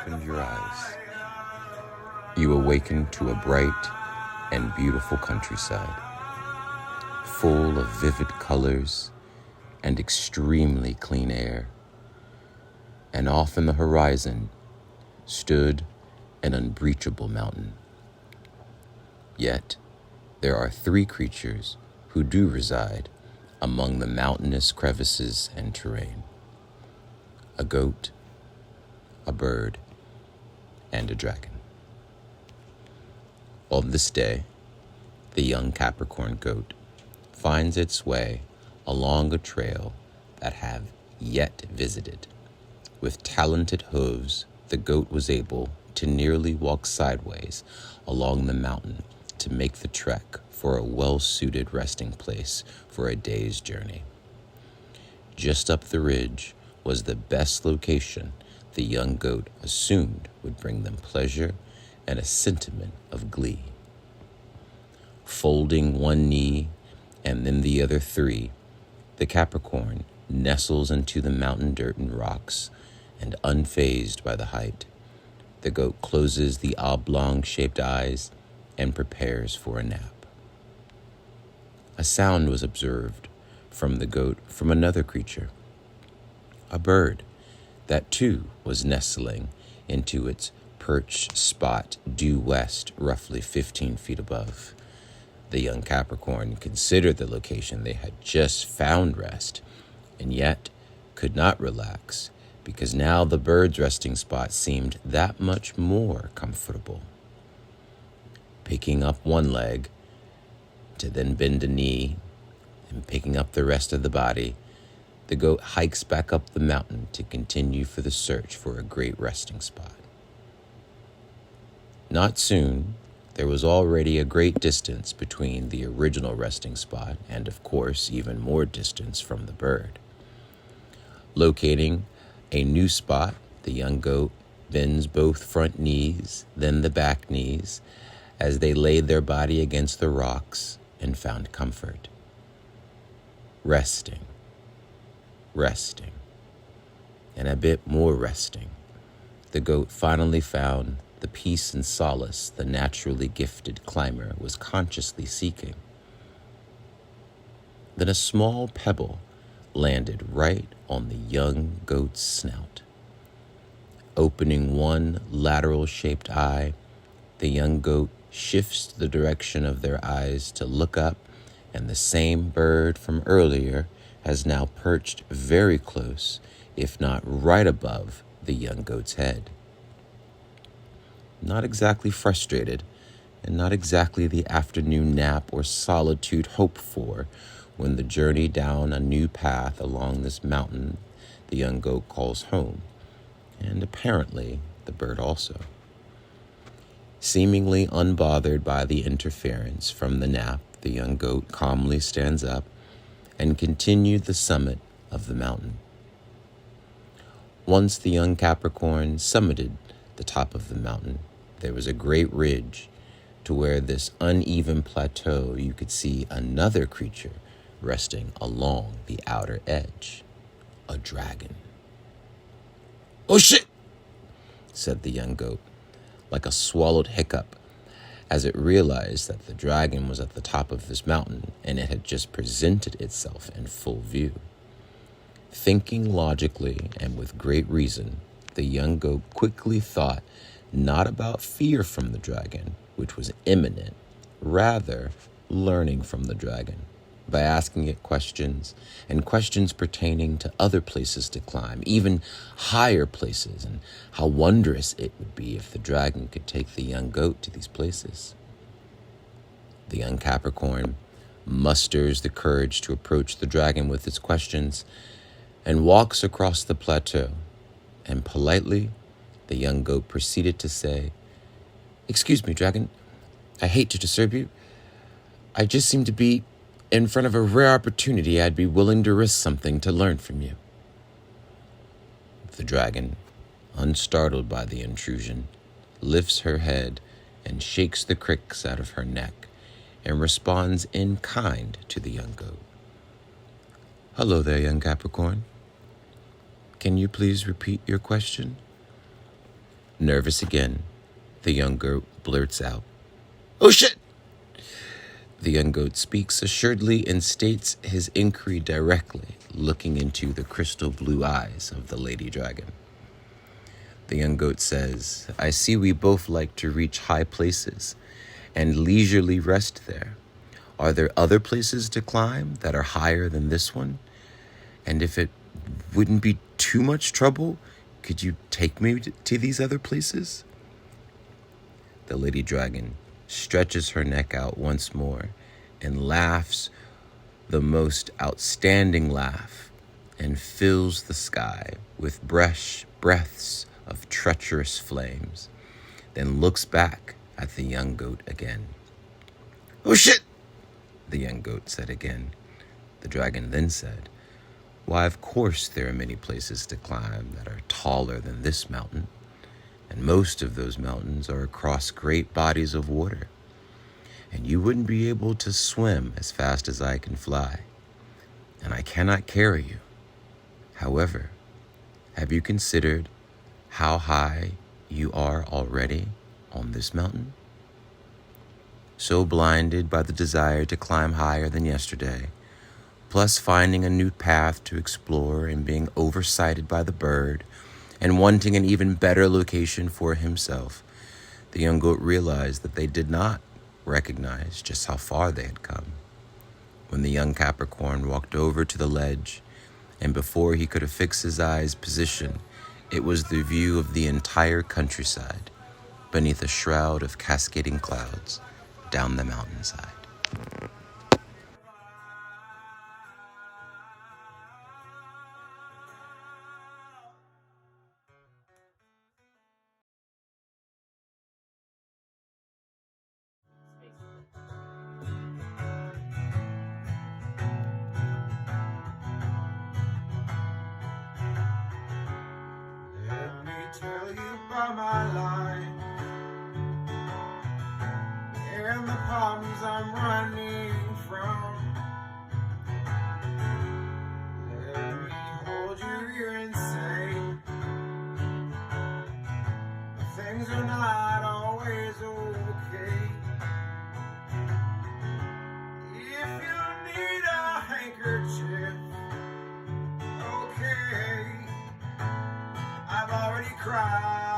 opened your eyes, you awakened to a bright and beautiful countryside, full of vivid colors and extremely clean air. And off in the horizon stood an unbreachable mountain. Yet there are three creatures who do reside among the mountainous crevices and terrain: a goat, a bird, and a dragon. On this day, the young Capricorn goat finds its way along a trail that have yet visited. With talented hooves, the goat was able to nearly walk sideways along the mountain to make the trek for a well-suited resting place for a day's journey. Just up the ridge was the best location the young goat assumed would bring them pleasure and a sentiment of glee. Folding one knee and then the other three, the Capricorn nestles into the mountain dirt and rocks, and unfazed by the height, the goat closes the oblong-shaped eyes and prepares for a nap. A sound was observed from the goat from another creature, a bird that too was nestling into its perched spot due west, roughly 15 feet above. The young Capricorn considered the location they had just found rest, and yet could not relax, because now the bird's resting spot seemed that much more comfortable. Picking up one leg to then bend a knee and picking up the rest of the body, the goat hikes back up the mountain to continue for the search for a great resting spot. Not soon, there was already a great distance between the original resting spot and, of course, even more distance from the bird. Locating a new spot, the young goat bends both front knees, then the back knees, as they laid their body against the rocks and found comfort. Resting, and a bit more resting, the goat finally found the peace and solace the naturally gifted climber was consciously seeking. Then a small pebble landed right on the young goat's snout. Opening one lateral-shaped eye, the young goat shifts the direction of their eyes to look up, and the same bird from earlier has now perched very close, if not right above, the young goat's head. Not exactly frustrated, and not exactly the afternoon nap or solitude hoped for, when the journey down a new path along this mountain the young goat calls home, and apparently the bird also. Seemingly unbothered by the interference from the nap, the young goat calmly stands up and continued the summit of the mountain. Once the young Capricorn summited the top of the mountain, there was a great ridge to where this uneven plateau you could see another creature resting along the outer edge, a dragon. "Oh shit!" said the young goat, like a swallowed hiccup, as it realized that the dragon was at the top of this mountain and it had just presented itself in full view. Thinking logically and with great reason, the young goat quickly thought not about fear from the dragon, which was imminent, rather learning from the dragon by asking it questions, and questions pertaining to other places to climb, even higher places, and how wondrous it would be if the dragon could take the young goat to these places. The young Capricorn musters the courage to approach the dragon with its questions and walks across the plateau, and politely the young goat proceeded to say, "Excuse me, dragon, I hate to disturb you. I just seem to be in front of a rare opportunity. I'd be willing to risk something to learn from you." The dragon, unstartled by the intrusion, lifts her head and shakes the cricks out of her neck and responds in kind to the young goat. "Hello there, young Capricorn. Can you please repeat your question?" Nervous again, the young goat blurts out, "Oh shit!" The young goat speaks assuredly and states his inquiry directly, looking into the crystal blue eyes of the lady dragon. The young goat says, "I see we both like to reach high places and leisurely rest there. Are there other places to climb that are higher than this one? And if it wouldn't be too much trouble, could you take me to these other places?" The lady dragon stretches her neck out once more and laughs the most outstanding laugh and fills the sky with breaths of treacherous flames, then looks back at the young goat again. "Oh shit!" the young goat said again. The dragon then said, "Why, of course there are many places to climb that are taller than this mountain, and most of those mountains are across great bodies of water, and you wouldn't be able to swim as fast as I can fly, and I cannot carry you. However, have you considered how high you are already on this mountain?" So blinded by the desire to climb higher than yesterday, plus finding a new path to explore and being oversighted by the bird, and wanting an even better location for himself, the young goat realized that they did not recognize just how far they had come. When the young Capricorn walked over to the ledge, and before he could affix his eyes' position, it was the view of the entire countryside, beneath a shroud of cascading clouds down the mountainside. Let me tell you about my life and the problems I'm running from. Let me hold you here and say things are not always okay. If you need a handkerchief, okay, I've already cried.